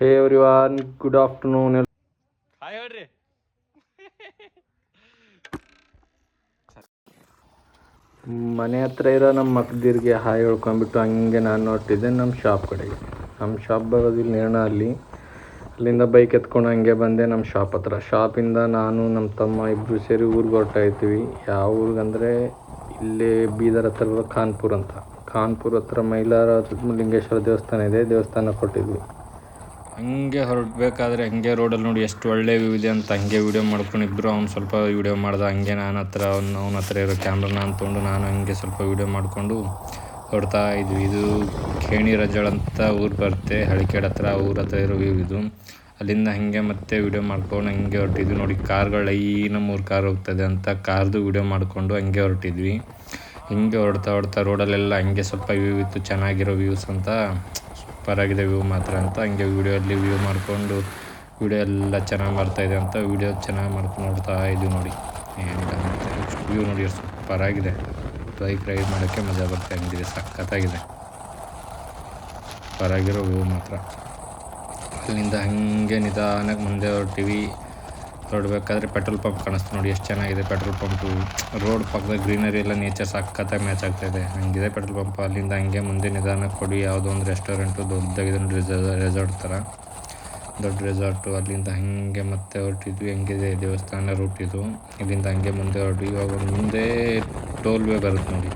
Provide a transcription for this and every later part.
ಹೇ everyone, good afternoon. Hi ಹೇಳ್ರಿ. ಮನೆ ಹತ್ರ ಇರೋ ನಮ್ಮ ಮಕ್ಕದಿರಿಗೆ ಹಾಯ್ ಹೇಳ್ಕೊಂಡ್ಬಿಟ್ಟು ಹಂಗೆ ನಾನು ಹೊರಟಿದ್ದೆ ನಮ್ಮ ಶಾಪ್ ಕಡೆಗೆ. ನಮ್ಮ ಶಾಪ್ ಬರೋದಿಲ್ಲ ನೇರನಲ್ಲಿ. ಅಲ್ಲಿಂದ ಬೈಕ್ ಎತ್ಕೊಂಡು ಹಂಗೆ ಬಂದೆ ನಮ್ಮ ಶಾಪ್ ಹತ್ರ. ಶಾಪಿಂದ ನಾನು ನಮ್ಮ ತಮ್ಮ ಇಬ್ಬರು ಸೇರಿ ಊರಿಗೆ ಹೊರಟ ಇದ್ದೀವಿ. ಯಾವ ಊರಿಗಂದರೆ ಇಲ್ಲೇ ಬೀದರ್ ಹತ್ರ ಇರೋ ಖಾನ್ಪುರ್ ಅಂತ. ಖಾನ್ಪುರ್ ಹತ್ರ ಮೈಲಾರ ಲಿಂಗೇಶ್ವರ ದೇವಸ್ಥಾನ ಇದೆ, ದೇವಸ್ಥಾನಕ್ಕೆ ಕೊಟ್ಟಿದ್ವಿ. ಹಂಗೆ ಹೊರಡ್ಬೇಕಾದ್ರೆ ಹಂಗೆ ರೋಡಲ್ಲಿ ನೋಡಿ ಎಷ್ಟು ಒಳ್ಳೆ ವ್ಯೂ ಇದೆ ಅಂತ ಹಂಗೆ ವೀಡಿಯೋ ಮಾಡ್ಕೊಂಡು ಇಬ್ಬರು ಅವ್ನು ಸ್ವಲ್ಪ ವೀಡಿಯೋ ಮಾಡ್ದೆ. ಹಂಗೆ ಅವನ ಹತ್ರ ಇರೋ ಕ್ಯಾಮ್ರಾ ನಾನು ತೊಗೊಂಡು ನಾನು ಹಂಗೆ ಸ್ವಲ್ಪ ವೀಡಿಯೋ ಮಾಡಿಕೊಂಡು ಹೊರಡ್ತಾ ಇದ್ವಿ. ಇದು ಖೇಣಿ ರಜಾಳ್ ಅಂತ ಊರು ಬರುತ್ತೆ, ಹಳಿಕೇಡ್ ಹತ್ರ. ಊರ ಹತ್ರ ಇರೋ ವ್ಯೂ ಇದು. ಅಲ್ಲಿಂದ ಹಾಗೆ ಮತ್ತೆ ವೀಡಿಯೋ ಮಾಡ್ಕೊಂಡು ಹಂಗೆ ಹೊರಟಿದ್ವಿ. ನೋಡಿ ಕಾರ್ಗಳು ನಮ್ಮ 3 ಕಾರ್ ಹೋಗ್ತದೆ ಅಂತ ಕಾರ್ದು ವೀಡಿಯೋ ಮಾಡಿಕೊಂಡು ಹಂಗೆ ಹೊರಟಿದ್ವಿ. ಹಿಂಗೆ ಹೊರಡ್ತಾ ರೋಡಲ್ಲೆಲ್ಲ ಹಂಗೆ ಸ್ವಲ್ಪ ವ್ಯೂ ಇತ್ತು, ಚೆನ್ನಾಗಿರೋ ವ್ಯೂಸ್ ಅಂತ. ಸೂಪರಾಗಿದೆ ವ್ಯೂ ಮಾತ್ರ ಅಂತ ಹಂಗೆ ವೀಡಿಯೋಲ್ಲಿ ವ್ಯೂ ಮಾಡಿಕೊಂಡು ವೀಡಿಯೋ ಎಲ್ಲ ಚೆನ್ನಾಗಿ ಬರ್ತಾಯಿದೆ ಅಂತ ವೀಡಿಯೋ ಚೆನ್ನಾಗಿ ಮಾಡ್ಕೊಂಡು ನೋಡ್ತಾ ಇದ್ದೀವಿ. ನೋಡಿ ಏನಿಲ್ಲ ವ್ಯೂ ನೋಡಿ ಸೂಪರಾಗಿದೆ. ಬೈಕ್ ರೈಡ್ ಮಾಡೋಕ್ಕೆ ಮಜಾ ಬರ್ತಾ ಹಂಗಿದೆ, ಸಖತ್ತಾಗಿದೆ. ಸೂಪರಾಗಿರೋ ವ್ಯೂ ಮಾತ್ರ. ಅಲ್ಲಿಂದ ಹಾಗೆ ನಿಧಾನಕ್ಕೆ ಮುಂದೆ ಹೊರಡಬೇಕಾದ್ರೆ ಪೆಟ್ರೋಲ್ ಪಂಪ್ ಕಾಣಿಸ್ತು. ನೋಡಿ ಎಷ್ಟು ಚೆನ್ನಾಗಿದೆ ಪೆಟ್ರೋಲ್ ಪಂಪು. ರೋಡ್ ಪಕ್ಕದ ಗ್ರೀನರಿ ಎಲ್ಲ ನೇಚರ್ ಸಖತ್ತಾಗಿ ಮ್ಯಾಚ್ ಆಗ್ತಾಯಿದೆ, ಹಂಗಿದೆ ಪೆಟ್ರೋಲ್ ಪಂಪ್. ಅಲ್ಲಿಂದ ಹಂಗೆ ಮುಂದೆ ನಿಧಾನಕ್ಕೆ ಕೊಡಿ ಯಾವುದೋ ಒಂದು ರೆಸ್ಟೋರೆಂಟು ದೊಡ್ಡದಾಗಿದೆ ನೋಡಿ, ರೆಸಾರ್ಟ್ ಥರ ದೊಡ್ಡ ರೆಸಾರ್ಟು. ಅಲ್ಲಿಂದ ಹಾಗೆ ಮತ್ತೆ ಹೊರಟಿದ್ವಿ. ಹಂಗಿದೆ ದೇವಸ್ಥಾನ ರೂಟ್ ಇದು. ಇಲ್ಲಿಂದ ಹಂಗೆ ಮುಂದೆ ಹೊರಟ್ವಿ. ಇವಾಗ ಮುಂದೆ ಟೋಲ್ ವೇ ಬರುತ್ತೆ ನೋಡಿ.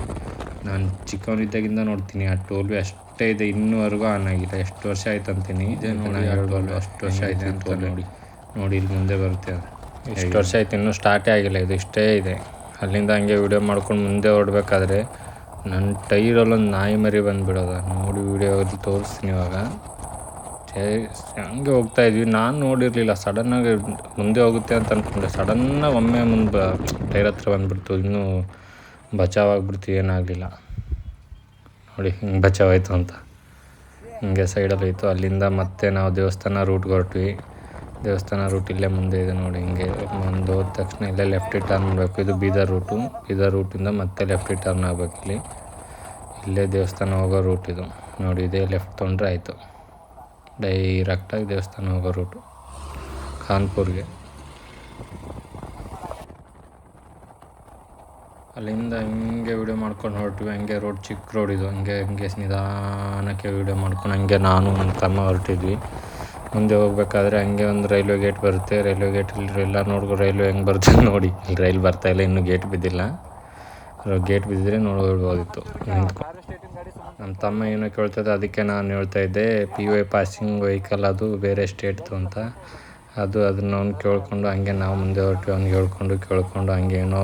ನಾನು ಚಿಕ್ಕವನಿದ್ದಾಗಿಂದ ನೋಡ್ತೀನಿ ಆ ಟೋಲ್ ವೇ ಅಷ್ಟೇ ಇದೆ, ಇನ್ನೂವರೆಗೂ ಆನ್ ಆಗಿಲ್ಲ. ಎಷ್ಟು ವರ್ಷ ಆಯ್ತು ಅಂತೀನಿ, ಅಷ್ಟು ವರ್ಷ ಆಯ್ತು ಅಂತ ನೋಡಿ ಇಲ್ಲಿ ಮುಂದೆ ಬರುತ್ತೆ. ಅದು ಎಷ್ಟು ವರ್ಷ ಆಯ್ತು, ಇನ್ನೂ ಸ್ಟಾರ್ಟೇ ಆಗಿಲ್ಲ, ಇದು ಇಷ್ಟೇ ಇದೆ. ಅಲ್ಲಿಂದ ಹಂಗೆ ವೀಡಿಯೋ ಮಾಡ್ಕೊಂಡು ಮುಂದೆ ಹೊರಡ್ಬೇಕಾದ್ರೆ ನನ್ನ ಟೈರಲ್ಲೊಂದು ನಾಯಿ ಮರಿ ಬಂದುಬಿಡೋದ ನೋಡಿ. ವೀಡಿಯೋದಲ್ಲಿ ತೋರಿಸ್ತೀನಿ ಇವಾಗ. ಹಂಗೆ ಹೋಗ್ತಾಯಿದ್ವಿ, ನಾನು ನೋಡಿರಲಿಲ್ಲ. ಸಡನ್ನಾಗಿ ಮುಂದೆ ಹೋಗುತ್ತೆ ಅಂತ ಅಂದ್ಕೊಂಡೆ. ಸಡನ್ನಾಗಿ ಒಮ್ಮೆ ಮುಂದೆ ಟೈರ್ ಹತ್ರ ಬಂದುಬಿಡ್ತು. ಇನ್ನೂ ಬಚಾವಾಗ್ಬಿಡ್ತು, ಏನಾಗಲಿಲ್ಲ ನೋಡಿ. ಹಿಂಗೆ ಬಚಾವಾಯಿತು ಅಂತ ಹಿಂಗೆ ಸೈಡಲ್ಲಿ ಇತ್ತು. ಅಲ್ಲಿಂದ ಮತ್ತೆ ನಾವು ದೇವಸ್ಥಾನ ರೂಟ್ಗೆ ಹೊರಟ್ವಿ. ದೇವಸ್ಥಾನ ರೂಟ್ ಇಲ್ಲೇ ಮುಂದೆ ಇದೆ ನೋಡಿ. ಹಿಂಗೆ ಮುಂದೆ ಹೋದ ತಕ್ಷಣ ಇಲ್ಲೇ ಲೆಫ್ಟ್ ಟರ್ನ್ ಮಾಡಬೇಕು. ಇದು ಬೀದರ್ ರೂಟು. ಬೀದರ್ ರೂಟಿಂದ ಮತ್ತೆ ಲೆಫ್ಟ್ ಟರ್ನ್ ಆಗಬೇಕು. ಇಲ್ಲೇ ದೇವಸ್ಥಾನ ಹೋಗೋ ರೂಟ್ ಇದು ನೋಡಿ. ಇದೇ ಲೆಫ್ಟ್ ತೊಗೊಂಡ್ರೆ ಆಯಿತು, ಡೈರೆಕ್ಟಾಗಿ ದೇವಸ್ಥಾನ ಹೋಗೋ ರೂಟು ಖಾನ್ಪುರ್ಗೆ. ಅಲ್ಲಿಂದ ಹಿಂಗೆ ವೀಡಿಯೋ ಮಾಡ್ಕೊಂಡು ಹೊರಟ್ವಿ. ಹಂಗೆ ರೋಡ್ ಚಿಕ್ಕ ರೋಡ್ ಇದು. ಹಂಗೆ ನಿಧಾನಕ್ಕೆ ವೀಡಿಯೋ ಮಾಡ್ಕೊಂಡು ಹಂಗೆ ನಾನು ನನ್ನ ತಮ್ಮ ಹೊರಟಿದ್ವಿ. ಮುಂದೆ ಹೋಗ್ಬೇಕಾದ್ರೆ ಹಂಗೆ ಒಂದು ರೈಲ್ವೆ ಗೇಟ್ ಬರುತ್ತೆ. ರೈಲ್ವೆ ಗೇಟಲ್ಲಿ ಎಲ್ಲ ನೋಡ್ಕೊ ರೈಲ್ವೆ ಹೆಂಗೆ ಬರುತ್ತೆ ನೋಡಿ. ಇಲ್ಲಿ ರೈಲ್ ಬರ್ತಾಯಿಲ್ಲ, ಇನ್ನೂ ಗೇಟ್ ಬಿದ್ದಿಲ್ಲ. ಗೇಟ್ ಬಿದ್ದಿದ್ರೆ ನೋಡ್ಬೋದಿತ್ತು. ನಮ್ಮ ತಮ್ಮ ಏನೋ ಕೇಳ್ತದೆ, ಅದಕ್ಕೆ ನಾನು ಹೇಳ್ತಾಯಿದ್ದೆ PY ಪಾಸಿಂಗ್ ವೆಹಿಕಲ್, ಅದು ಬೇರೆ ಸ್ಟೇಟ್ದು ಅಂತ. ಅದನ್ನು ಅವ್ನು ಕೇಳಿಕೊಂಡು ಹಂಗೆ ನಾವು ಮುಂದೆ ಹೊರಟ್ವಿ. ಅವ್ನಿಗೆ ಕೇಳ್ಕೊಂಡು ಹಂಗೆ ಏನೋ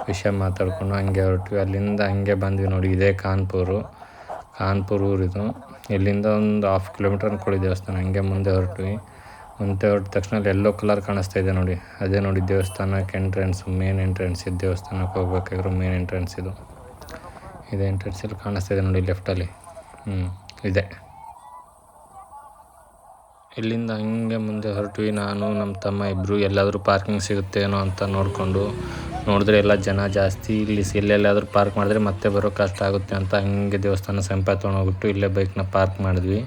ವಿಷಯ ಮಾತಾಡ್ಕೊಂಡು ಹಂಗೆ ಹೊರಟ್ವಿ. ಅಲ್ಲಿಂದ ಹಂಗೆ ಬಂದ್ವಿ ನೋಡಿ. ಇದೇ ಖಾನ್ಪುರ್ ಊರಿದು. ಇಲ್ಲಿಂದ ಒಂದು 1/2 ಕಿಲೋಮೀಟರ್ ಅಂದ್ಕೊಳ್ಳಿ ದೇವಸ್ಥಾನ. ಹಂಗೆ ಮುಂದೆ ಹೊರಟ್ವಿ. ಮುಂದೆ ಹೊರಟ ತಕ್ಷಣ ಅಲ್ಲಿ ಯೆಲ್ಲೋ ಕಲರ್ ಕಾಣಿಸ್ತಾ ಇದೆ ನೋಡಿ. ಅದೇ ನೋಡಿ ದೇವಸ್ಥಾನಕ್ಕೆ ಮೇನ್ ಎಂಟ್ರೆನ್ಸ್ ಇದು. ದೇವಸ್ಥಾನಕ್ಕೆ ಹೋಗ್ಬೇಕಾಗಿರೋ ಮೇನ್ ಎಂಟ್ರೆನ್ಸ್ ಇದು. ಇದೇ ಎಂಟ್ರೆನ್ಸಲ್ಲಿ ಕಾಣಿಸ್ತಾ ಇದೆ ನೋಡಿ ಲೆಫ್ಟಲ್ಲಿ. ಇದೆ. ಇಲ್ಲಿಂದ ಹಂಗೆ ಮುಂದೆ ಹೊರಟ್ವಿ. ನಾನು ನಮ್ಮ ತಮ್ಮ ಇಬ್ಬರು. ಎಲ್ಲಾದರೂ ಪಾರ್ಕಿಂಗ್ ಸಿಗುತ್ತೇನೋ ಅಂತ ನೋಡಿದ್ರೆ ಎಲ್ಲ ಜನ ಜಾಸ್ತಿ. ಎಲ್ಲೆಲ್ಲಾದರೂ ಪಾರ್ಕ್ ಮಾಡಿದ್ರೆ ಮತ್ತೆ ಬರೋ ಕಷ್ಟ ಆಗುತ್ತೆ ಅಂತ ಹಂಗೆ ದೇವಸ್ಥಾನ ಸಮೀಪ ತೊಗೊಂಡೋಗ್ಬಿಟ್ಟು ಇಲ್ಲೇ ಬೈಕ್ನ ಪಾರ್ಕ್ ಮಾಡಿದ್ವಿ.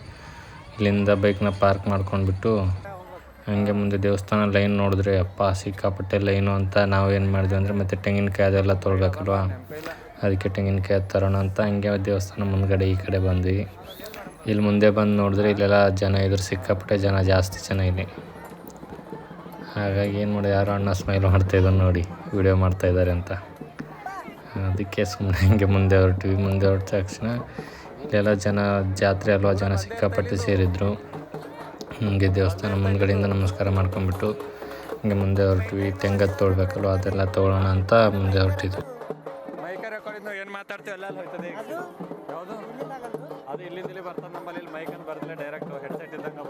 ಇಲ್ಲಿಂದ ಬೈಕ್ನ ಪಾರ್ಕ್ ಮಾಡ್ಕೊಂಡ್ಬಿಟ್ಟು ಹಂಗೆ ಮುಂದೆ ದೇವಸ್ಥಾನ ಲೈನ್ ನೋಡಿದ್ರೆ ಅಪ್ಪ ಸಿಕ್ಕಾಪಟ್ಟೆ ಲೈನು ಅಂತ ನಾವು ಏನು ಮಾಡಿದ್ವಿ ಅಂದರೆ ಮತ್ತೆ ತೆಂಗಿನಕಾಯಿ ಅದೆಲ್ಲ ತೊಗೊಳ್ಬೇಕಲ್ವ, ಅದಕ್ಕೆ ತೆಂಗಿನಕಾಯಿ ತರೋಣ ಅಂತ ಹಂಗೆ ದೇವಸ್ಥಾನ ಮುಂದ್ಗಡೆ ಈ ಕಡೆ ಬಂದ್ವಿ. ಇಲ್ಲಿ ಮುಂದೆ ಬಂದು ನೋಡಿದ್ರೆ ಇಲ್ಲೆಲ್ಲ ಜನ ಇದ್ರು, ಸಿಕ್ಕಾಪಟ್ಟೆ ಜಾಸ್ತಿ ಜನ ಇಲ್ಲಿ. ಹಾಗಾಗಿ ಏನು ಮಾಡಿ ಯಾರೋ ಅಣ್ಣ ಸ್ಮೈಲ್ ಮಾಡ್ತಾಯಿದ್ರು ನೋಡಿ, ವೀಡಿಯೋ ಮಾಡ್ತಾಯಿದ್ದಾರೆ ಅಂತ. ಅದಕ್ಕೆ ಸುಮ್ಮನೆ ಹಂಗೆ ಮುಂದೆ ಹೊರಟ್ವಿ. ಮುಂದೆ ಹೊರಟ ತಕ್ಷಣ ಇಲ್ಲೆಲ್ಲ ಜನ, ಜಾತ್ರೆ ಅಲ್ವಾ, ಜನ ಸಿಕ್ಕಾಪಟ್ಟೆ ಸೇರಿದ್ರು. ಹಂಗೆ ದೇವಸ್ಥಾನ ಮುಂದ್ಗಡೆಯಿಂದ ನಮಸ್ಕಾರ ಮಾಡ್ಕೊಂಡ್ಬಿಟ್ಟು ಹಂಗೆ ಮುಂದೆ ಹೊರಟ್ವಿ. ತೆಂಗದ್ದು ತೊಗೊಳ್ಬೇಕಲ್ವ, ಅದೆಲ್ಲ ತೊಗೊಳ್ಳೋಣ ಅಂತ ಮುಂದೆ ಹೊರಟಿದ್ವಿ. ಏನು ಮಾತಾಡ್ತೀವಿ ಎಲ್ಲ ಹೋಯ್ತದೆ. ಯಾವುದು ಅದು ಇಲ್ಲಿಂದ ಬರ್ತದೆ ನಮ್ಮಲ್ಲಿ. ಇಲ್ಲಿ ಮೈಕನ್ನು ಬರ್ದಿಲ್ಲ, ಡೈರೆಕ್ಟ್ ಹೆಡ್ಸೆಟ್ ಇದ್ದಂಗೆ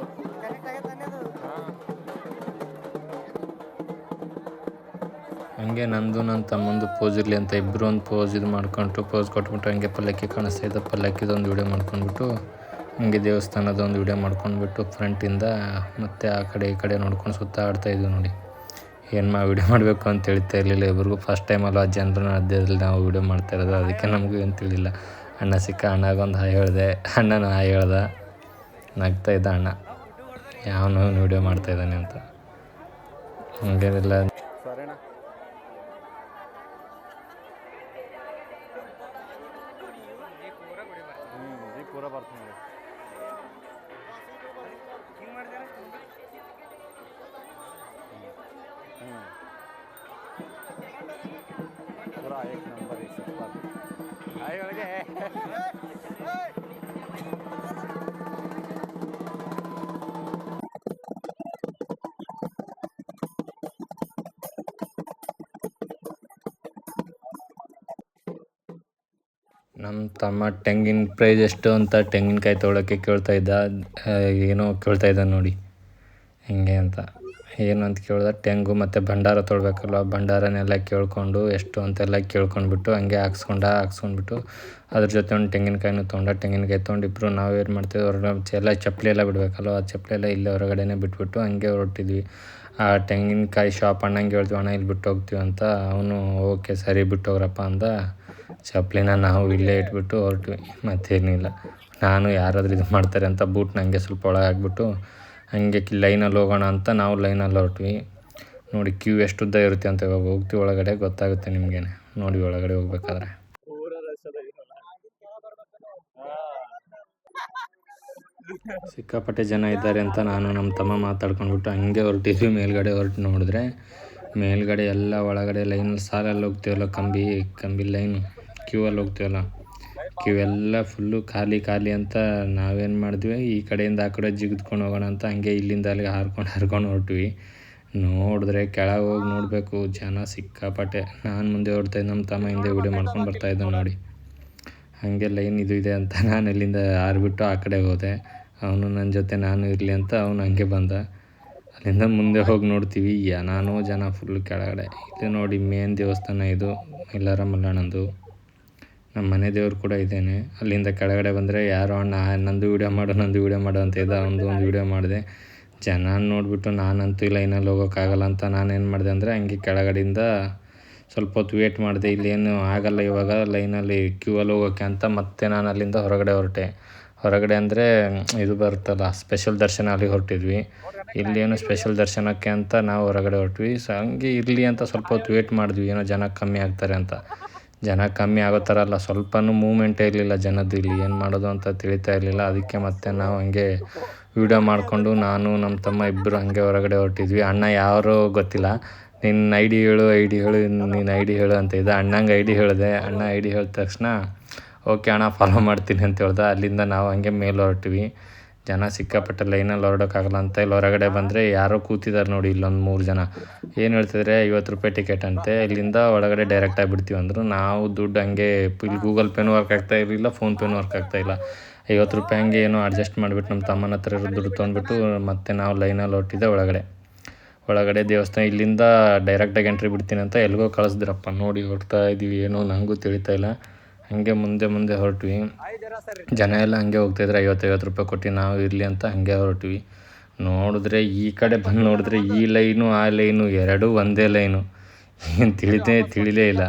ಹಂಗೆ ನಂದು ನನ್ನ ತಮ್ಮಂದು ಪೋಸ್ ಇರಲಿ ಅಂತ ಇಬ್ಬರು ಒಂದು ಪೋಸ್ ಪೋಸ್ ಕೊಟ್ಬಿಟ್ಟು ಹಂಗೆ ಪಲ್ಲಕ್ಕಿ ಕಾಣಿಸ್ತಾ ಇದ್ದ ಪಲ್ಲಕ್ಕಿದೊಂದು ವೀಡಿಯೋ ಮಾಡ್ಕೊಂಡ್ಬಿಟ್ಟು ಹಂಗೆ ದೇವಸ್ಥಾನದೊಂದು ವೀಡಿಯೋ ಮಾಡ್ಕೊಂಡ್ಬಿಟ್ಟು ಫ್ರಂಟಿಂದ ಮತ್ತೆ ಆ ಕಡೆ ಈ ಕಡೆ ನೋಡ್ಕೊಂಡು ಸುತ್ತಾಡ್ತಾ ಇದ್ವಿ ನೋಡಿ. ಏನು ವೀಡಿಯೋ ಮಾಡಬೇಕು ಅಂತ ಹೇಳ್ತಾ ಇರಲಿಲ್ಲ ಇಬ್ರಿಗೂ. ಫಸ್ಟ್ ಟೈಮಲ್ಲ ಜನರು ಅಧ್ಯದಲ್ಲಿ ನಾವು ವೀಡಿಯೋ ಮಾಡ್ತಾ ಇರೋದು, ಅದಕ್ಕೆ ನಮಗೂ ಏನು ತಿಳಿಲಿಲ್ಲ. ಅಣ್ಣ ಸಿಕ್ಕ, ಅಣ್ಣಗೊಂದು ಹಾಯ್ ಹೇಳಿದೆ, ಅಣ್ಣನೂ ಹಾಯ್ ಹೇಳ್ದ, ನಗ್ತಾ ಇದ್ದ ಅಣ್ಣ. ಯಾವನೋ ವೀಡಿಯೋ ಮಾಡ್ತಾಯಿದ್ದಾನೆ ಅಂತ. ಹಂಗೇನಿಲ್ಲ. ಸರಿನಾ? ಈಗ ಪೂರ ಬರ್ತೀನಿ. ಪೂರಾ ಏಕ್ ನಂಬರ್ ಈ ಸರ್ ಆಯ್ ಒಳಗೆ ನಮ್ಮ ತಮ್ಮ ತೆಂಗಿನ ಪ್ರೈಸ್ ಎಷ್ಟು ಅಂತ ತೆಂಗಿನಕಾಯಿ ತೊಗೊಳಕ್ಕೆ ಕೇಳ್ತಾಯಿದ್ದ. ಏನೋ ಕೇಳ್ತಾಯಿದ್ದ ನೋಡಿ ಹೆಂಗೆ ಅಂತ. ಏನು ಅಂತ ಕೇಳಿದ, ತೆಂಗು ಮತ್ತು ಭಂಡಾರ ತೊಗೊಳ್ಬೇಕಲ್ವ, ಭಂಡಾರನೆಲ್ಲ ಕೇಳ್ಕೊಂಡು ಎಷ್ಟು ಅಂತೆಲ್ಲ ಕೇಳ್ಕೊಂಡ್ಬಿಟ್ಟು ಹಂಗೆ ಹಾಕ್ಸ್ಕೊಂಡ್ಬಿಟ್ಟು ಅದ್ರ ಜೊತೆ ಒಂದು ತೆಂಗಿನಕಾಯಿನೂ ತೊಗೊಂಡ. ತೆಂಗಿನಕಾಯಿ ತೊಗೊಂಡು ಇಬ್ಬರು ನಾವೇನು ಮಾಡ್ತೀವಿ, ಎಲ್ಲ ಚಪ್ಪಲಿ ಎಲ್ಲ ಬಿಡಬೇಕಲ್ವ, ಆ ಚಪ್ಪಲಿ ಎಲ್ಲ ಇಲ್ಲೇ ಹೊರಗಡೆನೇ ಬಿಟ್ಬಿಟ್ಟು ಹಂಗೆ ಹೊರಟಿದ್ವಿ. ಆ ತೆಂಗಿನಕಾಯಿ ಶಾಪ್ ಅಣ್ಣಂಗೆ ಹೇಳ್ತೀವಿ, ಅಣ್ಣ ಇಲ್ಲಿ ಬಿಟ್ಟು ಹೋಗ್ತೀವಿ ಅಂತ. ಅವನು ಓಕೆ ಸರಿ ಬಿಟ್ಟು ಹೋಗ್ರಪ್ಪ ಅಂದ. ಚಪ್ಪಲಿನ ನಾವು ಇಲ್ಲೇ ಇಟ್ಬಿಟ್ಟು ಹೊರಟ್ವಿ, ಮತ್ತೇನಿಲ್ಲ. ನಾನು ಯಾರಾದರೂ ಇದು ಮಾಡ್ತಾರೆ ಅಂತ ಬೂಟ್ನ ಹಂಗೆ ಸ್ವಲ್ಪ ಒಳಗೆ ಹಾಕ್ಬಿಟ್ಟು ಹಂಗೆ ಲೈನಲ್ಲಿ ಹೋಗೋಣ ಅಂತ ನಾವು ಲೈನಲ್ಲಿ ಹೊರಟ್ವಿ. ನೋಡಿ ಕ್ಯೂ ಎಷ್ಟು ಉದ್ದ ಇರುತ್ತೆ ಅಂತ. ಇವಾಗ ಹೋಗ್ತೀವಿ ಒಳಗಡೆ ಗೊತ್ತಾಗುತ್ತೆ ನಿಮಗೇನೆ ನೋಡಿ ಒಳಗಡೆ ಹೋಗ್ಬೇಕಾದ್ರೆ. ಸಿಕ್ಕಾಪಟ್ಟೆ ಜನ ಇದ್ದಾರೆ ಅಂತ ನಾನು ನಮ್ಮ ತಮ್ಮ ಮಾತಾಡ್ಕೊಂಡ್ಬಿಟ್ಟು ಹಂಗೆ ಹೊರಟಿದ್ವಿ. ಮೇಲ್ಗಡೆ ಹೊರಟು ನೋಡಿದ್ರೆ ಮೇಲ್ಗಡೆ ಎಲ್ಲ ಒಳಗಡೆ ಲೈನಲ್ಲಿ ಸಾಲಲ್ಲಿ ಹೋಗ್ತೀವಲ್ಲ, ಕಂಬಿ ಲೈನು ಕ್ಯೂ ಅಲ್ಲಿ ಹೋಗ್ತೀವಲ್ಲ, ಕ್ಯೂ ಎಲ್ಲ ಫುಲ್ಲು ಖಾಲಿ ಅಂತ ನಾವೇನು ಮಾಡಿದ್ವಿ, ಈ ಕಡೆಯಿಂದ ಆ ಕಡೆ ಜಿಗಿದ್ಕೊಂಡು ಹೋಗೋಣ ಅಂತ ಹಂಗೆ ಇಲ್ಲಿಂದ ಅಲ್ಲಿಗೆ ಹಾರ್ಕೊಂಡು ಹೊರಟ್ವಿ. ನೋಡಿದ್ರೆ ಕೆಳಗೆ ಹೋಗಿ ನೋಡಬೇಕು, ಜನ ಸಿಕ್ಕಾಪಟ್ಟೆ. ನಾನು ಮುಂದೆ ಹೊರಡ್ತಾಯಿದ್ದೆ, ನಮ್ಮ ತಮ್ಮ ಹಿಂದೆ ವೀಡಿಯೋ ಮಾಡ್ಕೊಂಡು ಬರ್ತಾಯಿದ್ದ ನೋಡಿ. ಹಾಗೆ ಲೈನ್ ಇದು ಇದೆ ಅಂತ ನಾನು ಅಲ್ಲಿಂದ ಹಾರಿಬಿಟ್ಟು ಆ ಕಡೆ ಹೋದೆ. ಅವನು ನನ್ನ ಜೊತೆ ನಾನು ಇರಲಿ ಅಂತ ಅವನು ಹಂಗೆ ಬಂದ. ಅಲ್ಲಿಂದ ಮುಂದೆ ಹೋಗಿ ನೋಡ್ತೀವಿ, ಜನ ಫುಲ್ ಕೆಳಗಡೆ. ಇದು ನೋಡಿ ಮೇನ್ ದೇವಸ್ಥಾನ ಇದು, ಮೈಲಾರ ಮಲ್ಲಣ್ಣಂದು. ನಮ್ಮ ಮನೆ ದೇವ್ರು ಕೂಡ ಇದ್ದೇನೆ. ಅಲ್ಲಿಂದ ಕೆಳಗಡೆ ಬಂದರೆ ಯಾರೋ ಅಣ್ಣ ನಂದು ವೀಡಿಯೋ ಮಾಡು ಅಂತ ಇದ್ದ. ಒಂದು ವೀಡಿಯೋ ಮಾಡಿದೆ. ಜನ ನೋಡಿಬಿಟ್ಟು ನಾನಂತೂ ಲೈನಲ್ಲಿ ಹೋಗೋಕ್ಕಾಗಲ್ಲ ಅಂತ ನಾನೇನು ಮಾಡಿದೆ ಅಂದರೆ ಹಂಗೆ ಕೆಳಗಡೆಯಿಂದ ಸ್ವಲ್ಪ ಹೊತ್ತು ವೇಟ್ ಮಾಡಿದೆ. ಇಲ್ಲೇನು ಆಗಲ್ಲ ಇವಾಗ ಲೈನಲ್ಲಿ ಕ್ಯೂ ಅಲ್ಲಿ ಹೋಗೋಕ್ಕೆ ಅಂತ ಮತ್ತೆ ನಾನು ಅಲ್ಲಿಂದ ಹೊರಗಡೆ ಅಂದರೆ ಇದು ಬರುತ್ತಲ್ಲ ಸ್ಪೆಷಲ್ ದರ್ಶನ, ಅಲ್ಲಿ ಹೊರಟಿದ್ವಿ. ಇಲ್ಲೇನು ಸ್ಪೆಷಲ್ ದರ್ಶನಕ್ಕೆ ಅಂತ ನಾವು ಹೊರಗಡೆ ಹೊರಟ್ವಿ. ಹಂಗೆ ಇರಲಿ ಅಂತ ಸ್ವಲ್ಪ ಹೊತ್ತು ವೇಟ್ ಮಾಡಿದ್ವಿ, ಏನೋ ಜನ ಕಮ್ಮಿ ಆಗ್ತಾರೆ ಅಂತ. ಜನ ಕಮ್ಮಿ ಆಗೋ ಥರ ಅಲ್ಲ, ಸ್ವಲ್ಪನೂ ಮೂವ್ಮೆಂಟೇ ಇರಲಿಲ್ಲ ಜನದ್ದು. ಇಲ್ಲಿ ಏನು ಮಾಡೋದು ಅಂತ ತಿಳಿತಾ ಇರಲಿಲ್ಲ. ಅದಕ್ಕೆ ಮತ್ತೆ ನಾವು ಹಂಗೆ ವೀಡಿಯೋ ಮಾಡಿಕೊಂಡು ನಾನು ನಮ್ಮ ತಮ್ಮ ಇಬ್ಬರು ಹಂಗೆ ಹೊರಗಡೆ ಹೊರಟಿದ್ವಿ. ಅಣ್ಣ ಯಾರೋ ಗೊತ್ತಿಲ್ಲ, ನಿನ್ನ ಐ ಡಿ ಹೇಳು ನೀನು ಐ ಡಿ ಹೇಳು ಅಂತ ಇದ್ದ. ಅಣ್ಣಂಗೆ ಐ ಡಿ ಹೇಳಿದೆ. ಅಣ್ಣ ಐ ಡಿ ಹೇಳಿದ ತಕ್ಷಣ ಓಕೆ ಅಣ್ಣ ಫಾಲೋ ಮಾಡ್ತೀನಿ ಅಂತ ಹೇಳ್ದೆ. ಅಲ್ಲಿಂದ ನಾವು ಹಂಗೆ ಮೇಲೆ ಹೊರಟ್ವಿ. ಜನ ಸಿಕ್ಕಾಪಟ್ಟೆ ಲೈನಲ್ಲಿ ಹೊರಡೋಕ್ಕಾಗಲ್ಲ ಅಂತ ಇಲ್ಲಿ ಹೊರಗಡೆ ಬಂದರೆ ಯಾರೋ ಕೂತಿದ್ದಾರೆ ನೋಡಿ, ಇಲ್ಲೊಂದು 3 ಜನ. ಏನು ಹೇಳ್ತಿದ್ರೆ 50 ರೂಪಾಯಿ ಟಿಕೆಟ್ ಅಂತೆ, ಇಲ್ಲಿಂದ ಒಳಗಡೆ ಡೈರೆಕ್ಟಾಗಿ ಬಿಡ್ತೀವಿ ಅಂದರು. ನಾವು ದುಡ್ಡು ಹಂಗೆ ಇಲ್ಲಿ ಗೂಗಲ್ ಪೇನೂ ವರ್ಕ್ ಆಗ್ತಾ ಇರಲಿಲ್ಲ, ಫೋನ್ಪೇನೂ ವರ್ಕ್ ಆಗ್ತಾಯಿಲ್ಲ. 50 ರೂಪಾಯಿ ಹಂಗೆ ಏನೋ ಅಡ್ಜಸ್ಟ್ ಮಾಡಿಬಿಟ್ಟು ನಮ್ಮ ತಮ್ಮನ ಹತ್ರ ಇರೋ ದುಡ್ಡು ತೊಗೊಂಡ್ಬಿಟ್ಟು ಮತ್ತೆ ನಾವು ಲೈನಲ್ಲಿ ಹೊರಟಿದ್ದೆ ಒಳಗಡೆ ದೇವಸ್ಥಾನ. ಇಲ್ಲಿಂದ ಡೈರೆಕ್ಟಾಗಿ ಎಂಟ್ರಿ ಬಿಡ್ತೀನಿ ಅಂತ ಎಲ್ಲಿಗೋ ಕಳಿಸಿದ್ರಪ್ಪ. ನೋಡಿ ಹೊರಡ್ತಾ ಇದ್ದೀವಿ, ಏನೋ ನನಗೂ ತಿಳಿತಾ ಇಲ್ಲ. ಹಾಗೆ ಮುಂದೆ ಹೊರಟ್ವಿ. ಜನ ಎಲ್ಲ ಹಂಗೆ ಹೋಗ್ತಾಯಿದ್ರೆ 50 ರೂಪಾಯಿ ಕೊಟ್ಟು ನಾವು ಇರಲಿ ಅಂತ ಹಂಗೆ ಹೊರಟ್ವಿ. ನೋಡಿದ್ರೆ ಈ ಕಡೆ ಬಂದು ನೋಡಿದ್ರೆ ಈ ಲೈನು ಆ ಲೈನು ಎರಡೂ ಒಂದೇ ಲೈನು. ಏನು ತಿಳಿಲೇ ಇಲ್ಲ.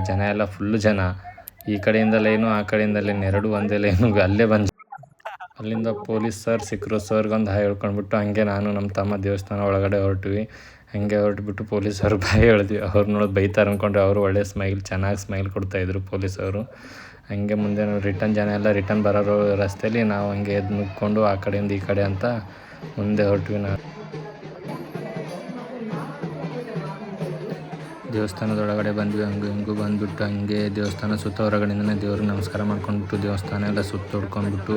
ಜನ ಎಲ್ಲ ಫುಲ್ಲು ಜನ. ಈ ಕಡೆಯಿಂದ ಲೈನು ಆ ಕಡೆಯಿಂದ ಲೈನು ಎರಡೂ ಒಂದೇ ಲೈನು. ಅಲ್ಲಿಂದ ಪೊಲೀಸ್ ಸರ್ ಸಿಕ್ಕರು. ಸರ್ಗೊಂದು ಹಾಯ್ ಹೇಳ್ಕೊಂಡ್ಬಿಟ್ಟು ಹಂಗೆ ನಾನು ನಮ್ಮ ತಮ್ಮ ದೇವಸ್ಥಾನ ಒಳಗಡೆ ಹೊರಟ್ವಿ. ಹಂಗೆ ಹೊರಟ್ಬಿಟ್ಟು ಪೊಲೀಸರು ಬಾಯ್ ಹೇಳಿದ್ವಿ. ಅವ್ರು ನೋಡೋದು ಬೈತಾರೆ ಅಂದ್ಕೊಂಡ್ರೆ ಅವರು ಒಳ್ಳೆ ಚೆನ್ನಾಗಿ ಸ್ಮೈಲ್ ಕೊಡ್ತಾಯಿದ್ರು ಪೊಲೀಸವರು. ಹಂಗೆ ಮುಂದೆ ಜನ ಎಲ್ಲ ರಿಟರ್ನ್ ಬರೋರು ರಸ್ತೆಯಲ್ಲಿ ನಾವು ಹಂಗೆ ಎದ್ದು ನುಗ್ಕೊಂಡು ಆ ಕಡೆಯಿಂದ ಈ ಕಡೆ ಅಂತ ಮುಂದೆ ಹೊರಟ್ವಿ. ದೇವಸ್ಥಾನದೊಳಗಡೆ ಬಂದ್ವಿ. ಹಿಂಗೂ ಬಂದುಬಿಟ್ಟು ಹಂಗೆ ದೇವಸ್ಥಾನ ಸುತ್ತ ಹೊರಗಡೆಯಿಂದನೇ ದೇವ್ರಿಗೆ ನಮಸ್ಕಾರ ಮಾಡ್ಕೊಂಡ್ಬಿಟ್ಟು ದೇವಸ್ಥಾನ ಎಲ್ಲ ಸುತ್ತ ಹೊಡ್ಕೊಂಡ್ಬಿಟ್ಟು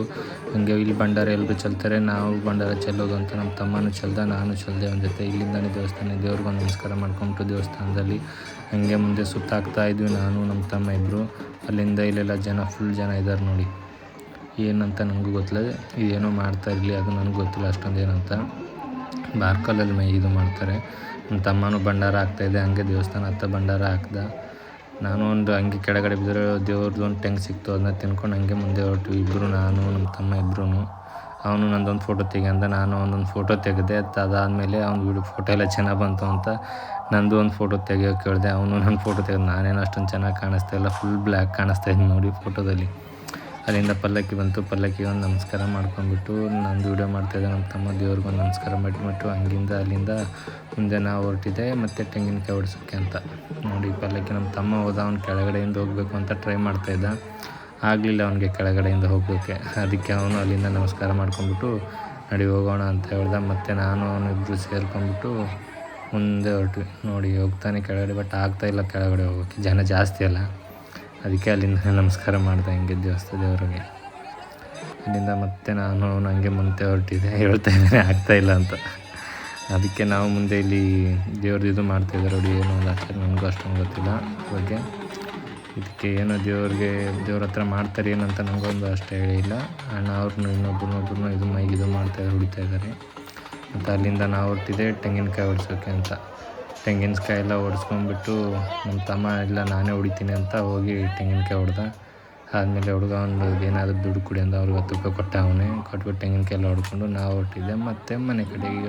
ಹಂಗೆ ಇಲ್ಲಿ ಭಂಡಾರ ಎಲ್ಲರೂ ಚೆಲ್ತಾರೆ, ನಾವು ಭಂಡಾರ ಚೆಲ್ಲೋದು ಅಂತ ನಮ್ಮ ತಮ್ಮನೂ ಚೆಲ್ದ, ನಾನು ಚೆಲ್ಲಿದೆ ಒಂದು ಜೊತೆ. ಇಲ್ಲಿಂದನೇ ದೇವ್ರಿಗೊಂದು ನಮಸ್ಕಾರ ಮಾಡ್ಕೊಂಬಿಟ್ಟು ದೇವಸ್ಥಾನದಲ್ಲಿ ಹಂಗೆ ಮುಂದೆ ಸುತ್ತ ಹಾಕ್ತಾಯಿದ್ವಿ ನಾನು ನಮ್ಮ ತಮ್ಮ ಇಬ್ಬರು. ಅಲ್ಲಿಂದ ಇಲ್ಲೆಲ್ಲ ಫುಲ್ ಜನ ಇದ್ದಾರೆ ನೋಡಿ. ಏನಂತ ನನಗೂ ಗೊತ್ತಿಲ್ಲ, ಇದೇನೋ ಮಾಡ್ತಾ ಇರಲಿ, ಅದು ನನಗೆ ಗೊತ್ತಿಲ್ಲ ಅಷ್ಟೊಂದು ಏನಂತ. ಬಾರ್ಕಲ್ಲಲ್ಲಿ ಇದು ಮಾಡ್ತಾರೆ. ನಮ್ಮ ತಮ್ಮನೂ ಭಂಡಾರ ಹಾಕ್ತಾಯಿದ್ದೆ, ಹಂಗೆ ದೇವಸ್ಥಾನ ಹತ್ತ ಭಂಡಾರ ಹಾಕ್ದ. ನಾನು ಒಂದು ಹಂಗೆ ಕೆಳಗಡೆ ಬಿದ್ದರೆ ದೇವ್ರದ್ದು ಒಂದು ಟೆಂಗ್ ಸಿಕ್ತು, ಅದನ್ನ ತಿನ್ಕೊಂಡು ಹಂಗೆ ಮುಂದೆ ಹೊರಟ್ವಿ ಇಬ್ಬರು, ನಾನು ನಮ್ಮ ತಮ್ಮ ಇಬ್ಬರು. ಅವನು ನಂದೊಂದು ಫೋಟೋ ತೆಗಿಯಂದ, ನಾನು ಒಂದೊಂದು ಫೋಟೋ ತೆಗೆದೆ. ಅದಾದಮೇಲೆ ಅವ್ನು ಫೋಟೋ ಎಲ್ಲ ಚೆನ್ನಾಗಿ ಬಂತು ಅಂತ ನಂದು ಒಂದು ಫೋಟೋ ತೆಗಿಯೋಕೆ ಹೇಳಿದೆ. ಅವನು ನನ್ನ ಫೋಟೋ ತೆಗೆದು ನಾನೇನು ಅಷ್ಟೊಂದು ಚೆನ್ನಾಗಿ ಕಾಣಿಸ್ತಾ ಇಲ್ಲ, ಫುಲ್ ಬ್ಲ್ಯಾಕ್ ಕಾಣಿಸ್ತಾಯಿದ್ದು ನೋಡಿ ಫೋಟೋದಲ್ಲಿ. ಅಲ್ಲಿಂದ ಪಲ್ಲಕ್ಕಿ ಬಂತು. ಪಲ್ಲಕ್ಕಿಗೆ ಒಂದು ನಮಸ್ಕಾರ ಮಾಡ್ಕೊಂಡ್ಬಿಟ್ಟು ನಂದು ವೀಡಿಯೋ ಮಾಡ್ತಾಯಿದ್ದೆ. ನಮ್ಮ ತಮ್ಮ ದೇವ್ರಿಗೊಂದು ನಮಸ್ಕಾರ ಮಾಡಿಬಿಟ್ಟು ಅಲ್ಲಿಂದ ಮುಂದೆ ನಾವು ಹೊರಟಿದ್ದೆ ಮತ್ತು ತೆಂಗಿನಕಾಯಿ ಹೊಡ್ಸೋಕ್ಕೆ ಅಂತ. ನೋಡಿ ಪಲ್ಲಕ್ಕಿ ನಮ್ಮ ತಮ್ಮ ಹೋದ, ಅವ್ನು ಕೆಳಗಡೆಯಿಂದ ಹೋಗಬೇಕು ಅಂತ ಟ್ರೈ ಮಾಡ್ತಾಯಿದ್ದ. ಆಗಲಿಲ್ಲ ಅವನಿಗೆ ಕೆಳಗಡೆಯಿಂದ ಹೋಗೋಕ್ಕೆ. ಅದಕ್ಕೆ ಅವನು ಅಲ್ಲಿಂದ ನಮಸ್ಕಾರ ಮಾಡ್ಕೊಂಡ್ಬಿಟ್ಟು ನಡಿ ಹೋಗೋಣ ಅಂತ ಹೇಳ್ದ. ಮತ್ತು ನಾನು ಅವನು ಇಬ್ಬರು ಸೇರ್ಕೊಂಡ್ಬಿಟ್ಟು ಮುಂದೆ ಹೊರಟ್ವಿ. ನೋಡಿ ಹೋಗ್ತಾನೆ ಕೆಳಗಡೆ, ಬಟ್ ಆಗ್ತಾಯಿಲ್ಲ ಕೆಳಗಡೆ ಹೋಗೋಕ್ಕೆ, ಜನ ಜಾಸ್ತಿ ಅಲ್ಲ. ಅದಕ್ಕೆ ಅಲ್ಲಿಂದ ನಮಸ್ಕಾರ ಮಾಡಿದೆ ಹಿಂಗೆ ದೇವ್ರಿಗೆ. ಅಲ್ಲಿಂದ ಮತ್ತೆ ನಾನು ನನಗೆ ಮುಂದೆ ಹೊರಟಿದ್ದೆ, ಹೇಳ್ತಾ ಇದ್ದೇನೆ ಆಗ್ತಾಯಿಲ್ಲ ಅಂತ. ಅದಕ್ಕೆ ನಾವು ಮುಂದೆ ಇಲ್ಲಿ ದೇವ್ರದ್ದು ಮಾಡ್ತಾಯಿದ್ದಾರೆ ನೋಡಿ, ಏನೋ ಒಂದು ಆಚಾರ, ನನಗೂ ಅಷ್ಟೊಂದು ಗೊತ್ತಿಲ್ಲ ಬಗ್ಗೆ. ಇದಕ್ಕೆ ಏನೋ ದೇವ್ರ ಹತ್ರ ಮಾಡ್ತಾರೆ ಏನಂತ ನನಗೊಂದು ಅಷ್ಟು ಹೇಳಿಲ್ಲ. ಅಣ್ಣ ಅವ್ರನ್ನೂ ಇನ್ನೊಬ್ಬರನ್ನೊಬ್ಬರನ್ನೂ ಇದು ಮೈಗೆ ಹೊಡಿತಾಯಿದ್ದಾರೆ. ಮತ್ತು ಅಲ್ಲಿಂದ ನಾವು ಹೊರಟಿದ್ದೆ ತೆಂಗಿನಕಾಯಿ ಹೊಡ್ಸೋಕ್ಕೆ ಅಂತ. ತೆಂಗಿನಕಾಯಿ ಎಲ್ಲ ಹೊಡ್ಸ್ಕೊಂಡ್ಬಿಟ್ಟು ನಮ್ಮ ತಮ್ಮ ಇಲ್ಲ ನಾನೇ ಹೊಡಿತೀನಿ ಅಂತ ಹೋಗಿ ತೆಂಗಿನಕಾಯಿ ಹೊಡೆದ. ಆದಮೇಲೆ ಹುಡುಗ ಒಂದು ಏನಾದರೂ ದುಡ್ಡು ಕೊಡಿ ಅಂತ ಅವ್ರಿಗೆ 10 ರೂಪಾಯಿ ಕೊಟ್ಟ. ಕೊಟ್ಬಿಟ್ಟು ತೆಂಗಿನಕಾಯಿ ಎಲ್ಲ ಹೊಡ್ಕೊಂಡು ನಾವು ಹೊರಟಿದ್ದೆ ಮತ್ತೆ ಮನೆ ಕಡೆಗೆ.